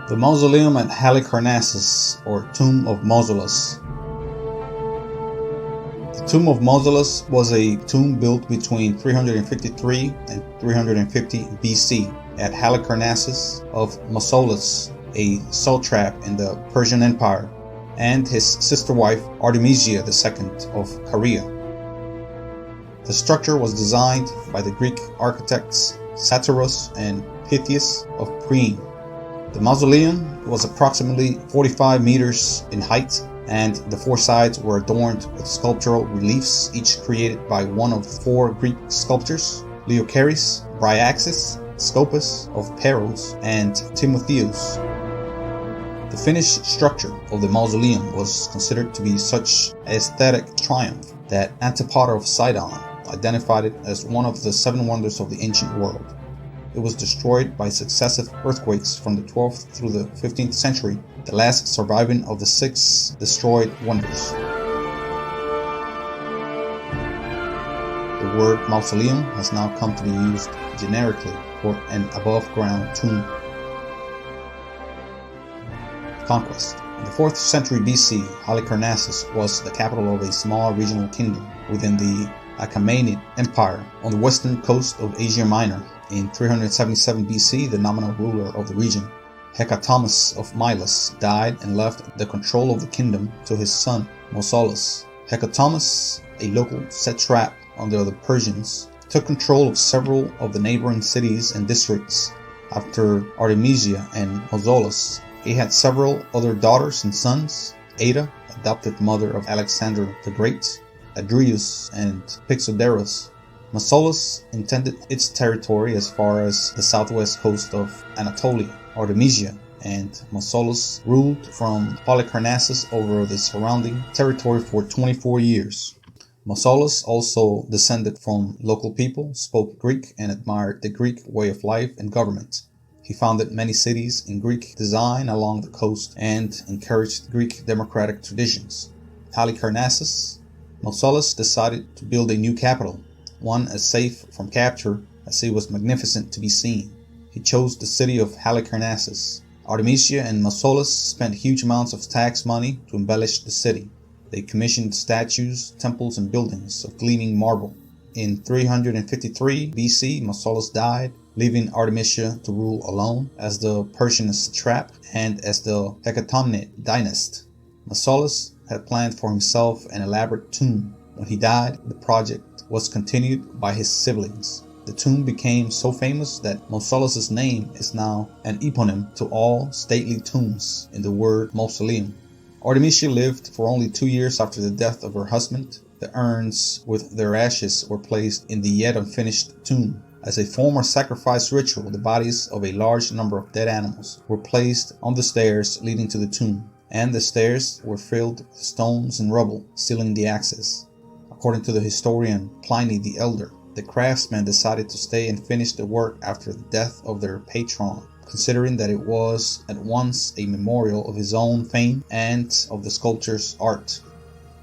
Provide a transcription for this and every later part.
The Mausoleum at Halicarnassus, or Tomb of Mausolus. The Tomb of Mausolus was a tomb built between 353 and 350 BC at Halicarnassus of Mausolus, a satrap in the Persian Empire, and his sister wife Artemisia II of Caria. The structure was designed by the Greek architects Satyros and Pythius of Priene. The mausoleum was approximately 45 meters in height, and the four sides were adorned with sculptural reliefs, each created by one of four Greek sculptors: Leochares, Bryaxis, Scopas of Paros, and Timotheus. The finished structure of the mausoleum was considered to be such aesthetic triumph that Antipater of Sidon identified it as one of the seven wonders of the ancient world. It was destroyed by successive earthquakes from the 12th through the 15th century, the last surviving of the six destroyed wonders. The word mausoleum has now come to be used generically for an above-ground tomb. Conquest. In the 4th century BC, Halicarnassus was the capital of a small regional kingdom within the Achaemenid Empire on the western coast of Asia Minor. In 377 BC, the nominal ruler of the region, Hecatomus of Milos, died and left the control of the kingdom to his son Mausolus. Hecatomus, a local satrap under the Persians, took control of several of the neighboring cities and districts. After Artemisia and Mausolus, he had several other daughters and sons: Ada, adopted mother of Alexander the Great, Adrius, and Pixoderus. Mausolus intended its territory as far as the southwest coast of Anatolia, Artemisia, and Mausolus ruled from Halicarnassus over the surrounding territory for 24 years. Mausolus also descended from local people, spoke Greek, and admired the Greek way of life and government. He founded many cities in Greek design along the coast and encouraged Greek democratic traditions. At Halicarnassus, Mausolus decided to build a new capital, one as safe from capture as it was magnificent to be seen. He chose the city of Halicarnassus. Artemisia and Mausolus spent huge amounts of tax money to embellish the city. They commissioned statues, temples, and buildings of gleaming marble. In 353 BC, Mausolus died, leaving Artemisia to rule alone as the Persian satrap and as the Achaemenid dynasty. Mausolus had planned for himself an elaborate tomb. When he died, the project was continued by his siblings. The tomb became so famous that Mausolus' name is now an eponym to all stately tombs in the word mausoleum. Artemisia lived for only 2 years after the death of her husband. The urns with their ashes were placed in the yet unfinished tomb. As a form of sacrifice ritual, the bodies of a large number of dead animals were placed on the stairs leading to the tomb, and the stairs were filled with stones and rubble, sealing the access. According to the historian Pliny the Elder, the craftsmen decided to stay and finish the work after the death of their patron, considering that it was at once a memorial of his own fame and of the sculptor's art.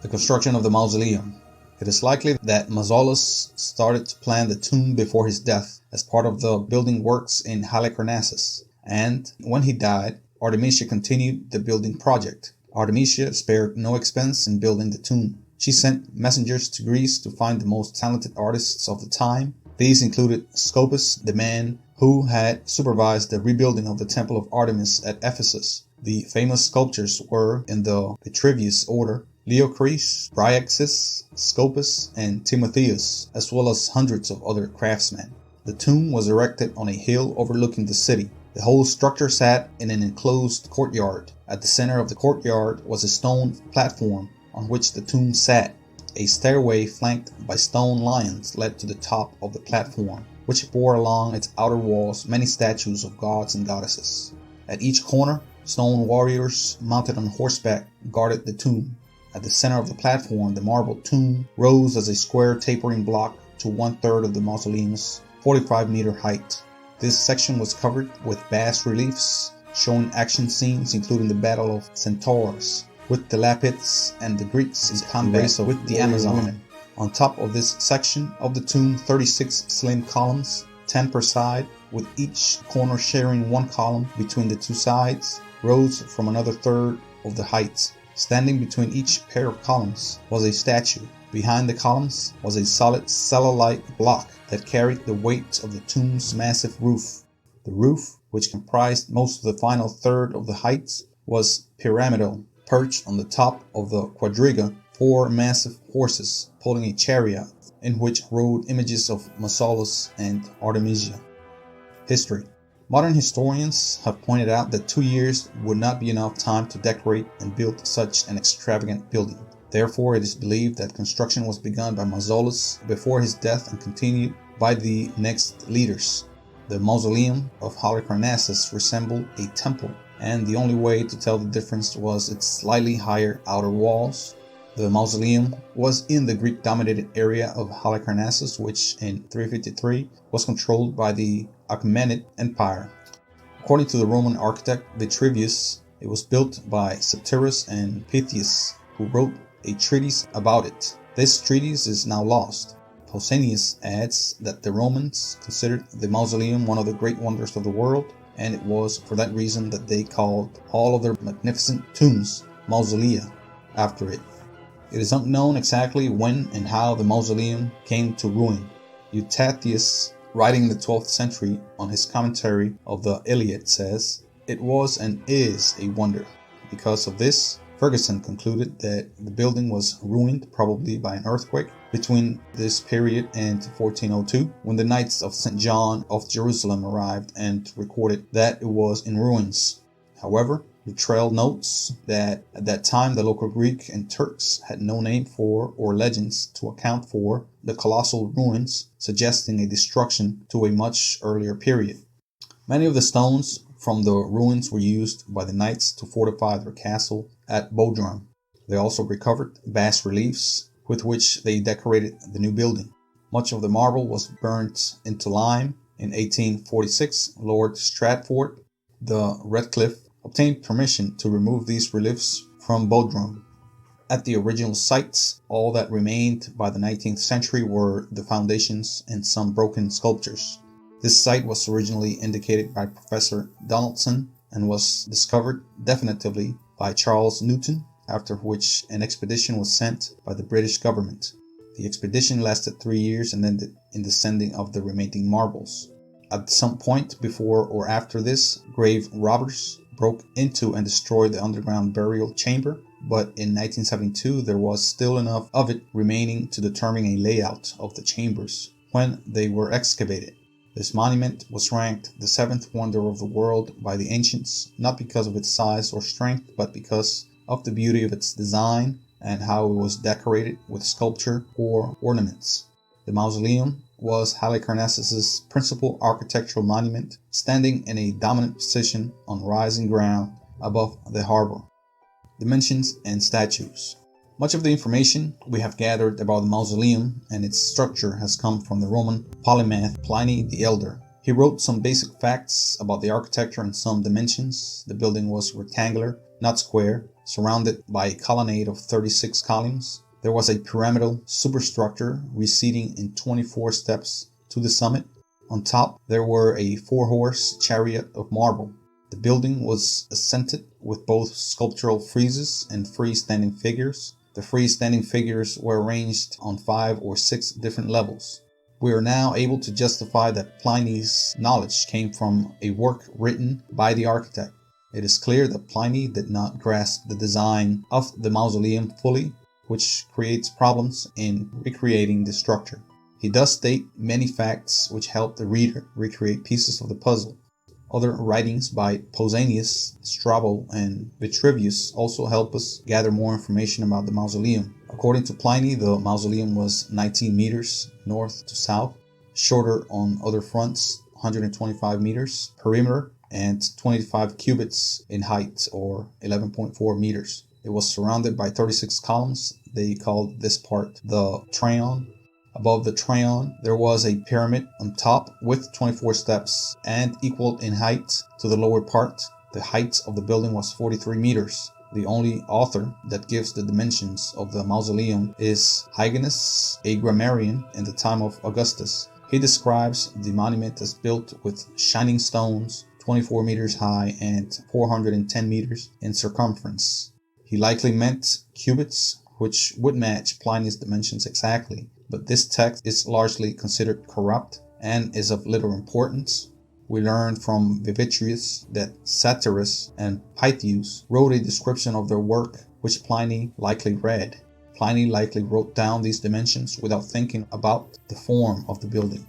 The construction of the mausoleum. It is likely that Mausolus started to plan the tomb before his death as part of the building works in Halicarnassus, and when he died, Artemisia continued the building project. Artemisia spared no expense in building the tomb. She sent messengers to Greece to find the most talented artists of the time. These included Scopas, the man who had supervised the rebuilding of the Temple of Artemis at Ephesus. The famous sculptors were, in the Vitruvius order, Leochares, Bryaxis, Scopas, and Timotheus, as well as hundreds of other craftsmen. The tomb was erected on a hill overlooking the city. The whole structure sat in an enclosed courtyard. At the center of the courtyard was a stone platform on which the tomb sat. A stairway flanked by stone lions led to the top of the platform, which bore along its outer walls many statues of gods and goddesses. At each corner, stone warriors mounted on horseback guarded the tomb. At the center of the platform, the marble tomb rose as a square tapering block to 1/3 of the mausoleum's 45-meter height. This section was covered with bas reliefs showing action scenes including the Battle of Satyros with the Lapiths and the Greeks in combat with the Amazon women. On top of this section of the tomb, 36 slim columns 10 per side, with each corner sharing one column between the two sides, rose from another third of the height. Standing between each pair of columns was a statue. Behind the columns was a solid cella-like block that carried the weight of the tomb's massive roof. The roof, which comprised most of the final third of the height, was pyramidal. Perched on the top of the quadriga, 4 massive horses pulling a chariot in which rode images of Mausolus and Artemisia. History. Modern historians have pointed out that 2 years would not be enough time to decorate and build such an extravagant building. Therefore, it is believed that construction was begun by Mausolus before his death and continued by the next leaders. The Mausoleum of Halicarnassus resembled a temple, and the only way to tell the difference was its slightly higher outer walls. The mausoleum was in the Greek-dominated area of Halicarnassus, which in 353 was controlled by the Achaemenid Empire. According to the Roman architect Vitruvius, it was built by Satyros and Pythius, who wrote a treatise about it. This treatise is now lost. Pausanias adds that the Romans considered the mausoleum one of the great wonders of the world, and it was for that reason that they called all of their magnificent tombs mausolea after it. It is unknown exactly when and how the mausoleum came to ruin. Eustathius, writing in the 12th century on his commentary of the Iliad, says, "It was and is a wonder." Because of this, Ferguson concluded that the building was ruined probably by an earthquake between this period and 1402, when the Knights of St. John of Jerusalem arrived and recorded that it was in ruins. However, Luttrell notes that at that time the local Greek and Turks had no name for or legends to account for the colossal ruins, suggesting a destruction to a much earlier period. Many of the stones from the ruins were used by the knights to fortify their castle at Bodrum. They also recovered bas reliefs with which they decorated the new building. Much of the marble was burnt into lime. In 1846, Lord Stratford, the Redcliffe, obtained permission to remove these reliefs from Bodrum. At the original sites, all that remained by the 19th century were the foundations and some broken sculptures. This site was originally indicated by Professor Donaldson and was discovered definitively by Charles Newton, after which an expedition was sent by the British government. The expedition lasted 3 years and ended in the sending of the remaining marbles. At some point before or after this, grave robbers broke into and destroyed the underground burial chamber, but in 1972 there was still enough of it remaining to determine a layout of the chambers when they were excavated. This monument was ranked the 7th wonder of the world by the ancients, not because of its size or strength, but because of the beauty of its design and how it was decorated with sculpture or ornaments. The mausoleum was Halicarnassus's principal architectural monument, standing in a dominant position on rising ground above the harbor. Dimensions and statues. Much of the information we have gathered about the mausoleum and its structure has come from the Roman polymath Pliny the Elder. He wrote some basic facts about the architecture and some dimensions. The building was rectangular, not square, surrounded by a colonnade of 36 columns. There was a pyramidal superstructure receding in 24 steps to the summit. On top, there were a 4-horse chariot of marble. The building was accented with both sculptural friezes and freestanding figures. The freestanding figures were arranged on 5 or 6 different levels. We are now able to justify that Pliny's knowledge came from a work written by the architect. It is clear that Pliny did not grasp the design of the mausoleum fully, which creates problems in recreating the structure. He does state many facts which help the reader recreate pieces of the puzzle. Other writings by Pausanias, Strabo, and Vitruvius also help us gather more information about the mausoleum. According to Pliny, the mausoleum was 19 meters north to south, shorter on other fronts, 125 meters perimeter, and 25 cubits in height, or 11.4 meters. It was surrounded by 36 columns. They called this part the Traion. Above the Traion, there was a pyramid on top with 24 steps and equal in height to the lower part. The height of the building was 43 meters. The only author that gives the dimensions of the mausoleum is Hyginus, a grammarian in the time of Augustus. He describes the monument as built with shining stones, 24 meters high and 410 meters in circumference. He likely meant cubits, which would match Pliny's dimensions exactly, but this text is largely considered corrupt and is of little importance. We learn from Vivitrius that Satyros and Pythius wrote a description of their work, which Pliny likely read. Pliny likely wrote down these dimensions without thinking about the form of the building.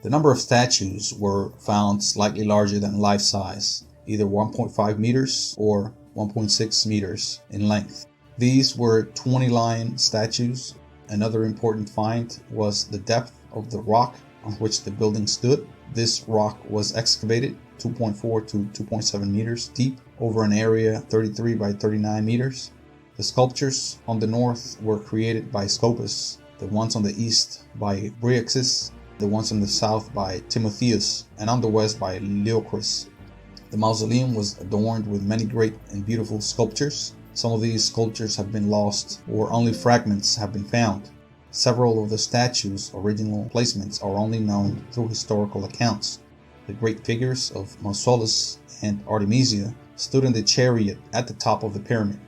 The number of statues were found slightly larger than life size, either 1.5 meters or 1.6 meters in length. These were 20-lion statues. Another important find was the depth of the rock on which the building stood. This rock was excavated 2.4 to 2.7 meters deep over an area 33 by 39 meters. The sculptures on the north were created by Scopas, the ones on the east by Bryaxis, the ones on the south by Timotheus, and on the west by Leochares. The mausoleum was adorned with many great and beautiful sculptures. Some of these sculptures have been lost, or only fragments have been found. Several of the statues' original placements are only known through historical accounts. The great figures of Mausolus and Artemisia stood in the chariot at the top of the pyramid.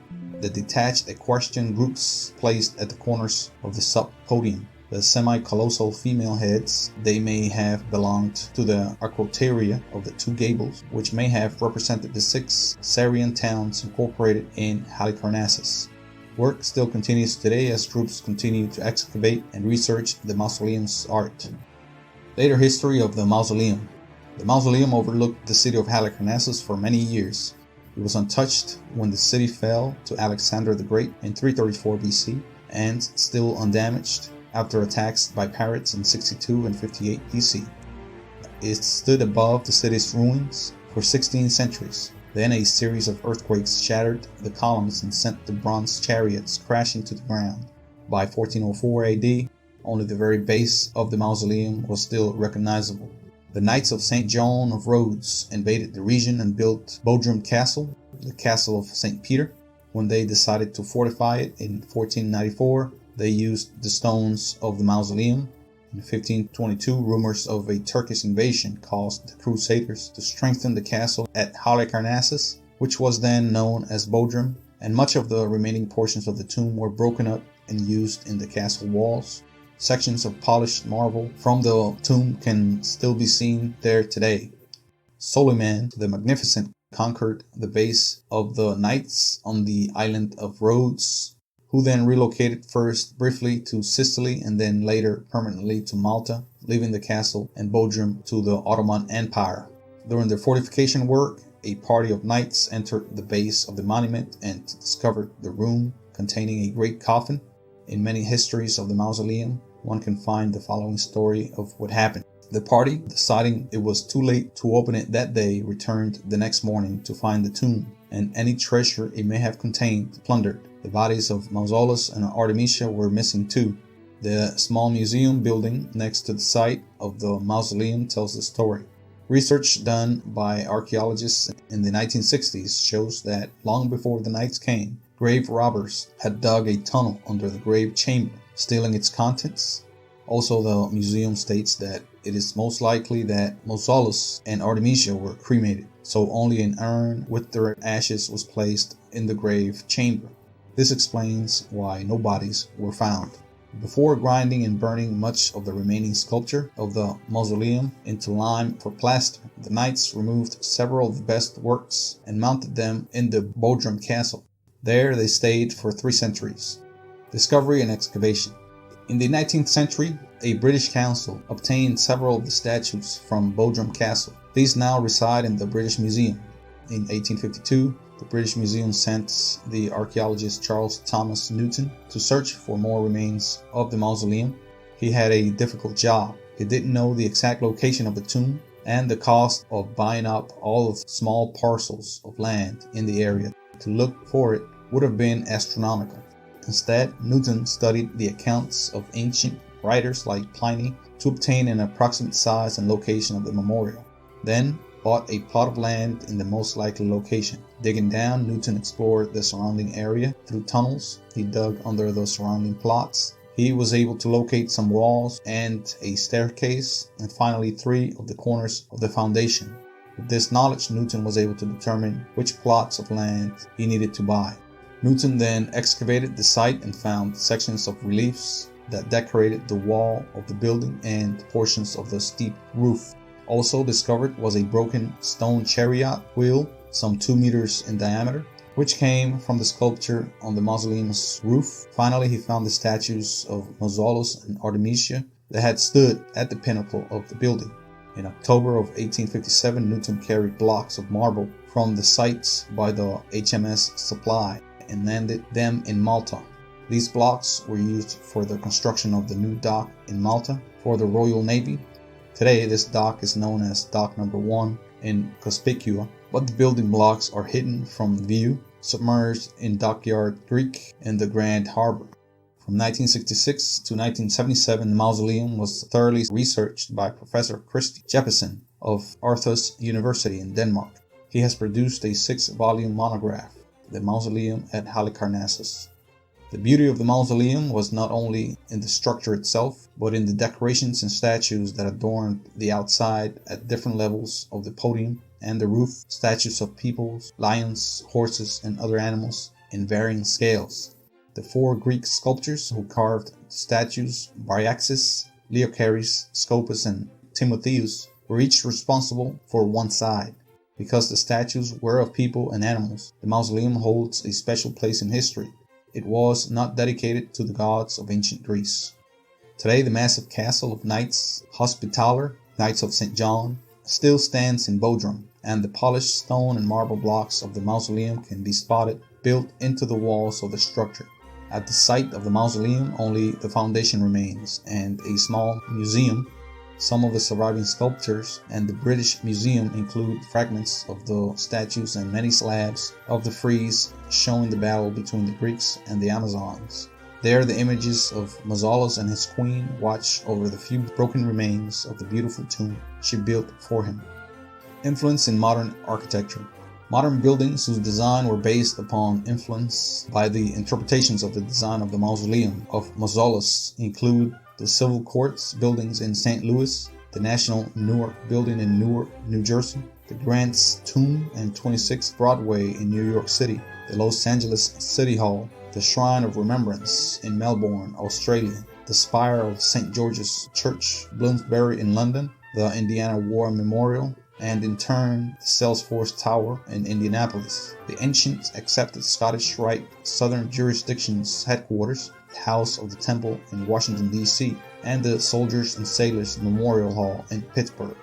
The detached equestrian groups placed at the corners of the sub-podium. The semi-colossal female heads, they may have belonged to the acroteria of the two gables, which may have represented the 6 Syrian towns incorporated in Halicarnassus. Work still continues today as groups continue to excavate and research the mausoleum's art. Later history of the mausoleum. The mausoleum overlooked the city of Halicarnassus for many years. It was untouched when the city fell to Alexander the Great in 334 BC, and still undamaged after attacks by pirates in 62 and 58 BC. It stood above the city's ruins for 16 centuries. Then a series of earthquakes shattered the columns and sent the bronze chariots crashing to the ground. By 1404 AD, only the very base of the mausoleum was still recognizable. The Knights of St. John of Rhodes invaded the region and built Bodrum Castle, the castle of St. Peter. When they decided to fortify it in 1494, they used the stones of the mausoleum. In 1522, rumors of a Turkish invasion caused the Crusaders to strengthen the castle at Halicarnassus, which was then known as Bodrum, and much of the remaining portions of the tomb were broken up and used in the castle walls. Sections of polished marble from the tomb can still be seen there today. Solyman the Magnificent conquered the base of the Knights on the island of Rhodes, who then relocated first briefly to Sicily and then later permanently to Malta, leaving the castle and Bodrum to the Ottoman Empire. During their fortification work, a party of knights entered the base of the monument and discovered the room containing a great coffin. In many histories of the mausoleum, one can find the following story of what happened. The party, deciding it was too late to open it that day, returned the next morning to find the tomb and any treasure it may have contained plundered. The bodies of Mausolus and Artemisia were missing too. The small museum building next to the site of the mausoleum tells the story. Research done by archaeologists in the 1960s shows that long before the knights came, grave robbers had dug a tunnel under the grave chamber, stealing its contents. Also, the museum states that it is most likely that Mausolus and Artemisia were cremated, so only an urn with their ashes was placed in the grave chamber. This explains why no bodies were found. Before grinding and burning much of the remaining sculpture of the mausoleum into lime for plaster, the knights removed several of the best works and mounted them in the Bodrum Castle. There they stayed for 3 centuries. Discovery and excavation. In the 19th century, a British council obtained several of the statues from Bodrum Castle. These now reside in the British Museum. In 1852, the British Museum sent the archaeologist Charles Thomas Newton to search for more remains of the mausoleum. He had a difficult job. He didn't know the exact location of the tomb, and the cost of buying up all of the small parcels of land in the area to look for it would have been astronomical. Instead, Newton studied the accounts of ancient writers like Pliny to obtain an approximate size and location of the memorial. Then, bought a plot of land in the most likely location. Digging down, Newton explored the surrounding area through tunnels he dug under the surrounding plots. He was able to locate some walls and a staircase, and finally 3 of the corners of the foundation. With this knowledge, Newton was able to determine which plots of land he needed to buy. Newton then excavated the site and found sections of reliefs that decorated the wall of the building and portions of the steep roof. Also discovered was a broken stone chariot wheel, some 2 meters in diameter, which came from the sculpture on the mausoleum's roof. Finally, he found the statues of Mausolus and Artemisia that had stood at the pinnacle of the building. In October of 1857, Newton carried blocks of marble from the sites by the HMS Supply and landed them in Malta. These blocks were used for the construction of the new dock in Malta for the Royal Navy. Today, this dock is known as Dock Number 1 in Cospicua, but the building blocks are hidden from view, submerged in Dockyard Creek in the Grand Harbor. From 1966 to 1977, the mausoleum was thoroughly researched by Professor Christy Jeppesen of Aarhus University in Denmark. He has produced a 6-volume monograph, The Mausoleum at Halicarnassus. The beauty of the mausoleum was not only in the structure itself, but in the decorations and statues that adorned the outside at different levels of the podium and the roof, statues of people, lions, horses, and other animals in varying scales. The 4 Greek sculptors who carved the statues, Bryaxis, Leochares, Scopas, and Timotheus, were each responsible for one side. Because the statues were of people and animals, the mausoleum holds a special place in history. It was not dedicated to the gods of ancient Greece. Today, the massive castle of Knights Hospitaller, Knights of St. John, still stands in Bodrum, and the polished stone and marble blocks of the mausoleum can be spotted built into the walls of the structure. At the site of the mausoleum, only the foundation remains, and a small museum. Some of the surviving sculptures and the British Museum include fragments of the statues and many slabs of the frieze showing the battle between the Greeks and the Amazons. There, the images of Mausolus and his queen watch over the few broken remains of the beautiful tomb she built for him. Influence in modern architecture. Modern buildings whose design were based upon influence by the interpretations of the design of the Mausoleum of Mausolus include the Civil Courts buildings in St. Louis, the National Newark building in Newark, New Jersey, the Grant's Tomb and 26th Broadway in New York City, the Los Angeles City Hall, the Shrine of Remembrance in Melbourne, Australia, the spire of St. George's Church, Bloomsbury in London, the Indiana War Memorial, and in turn the Salesforce Tower in Indianapolis, the ancient accepted Scottish Rite Southern Jurisdiction's headquarters, the House of the Temple in Washington, D.C., and the Soldiers and Sailors Memorial Hall in Pittsburgh.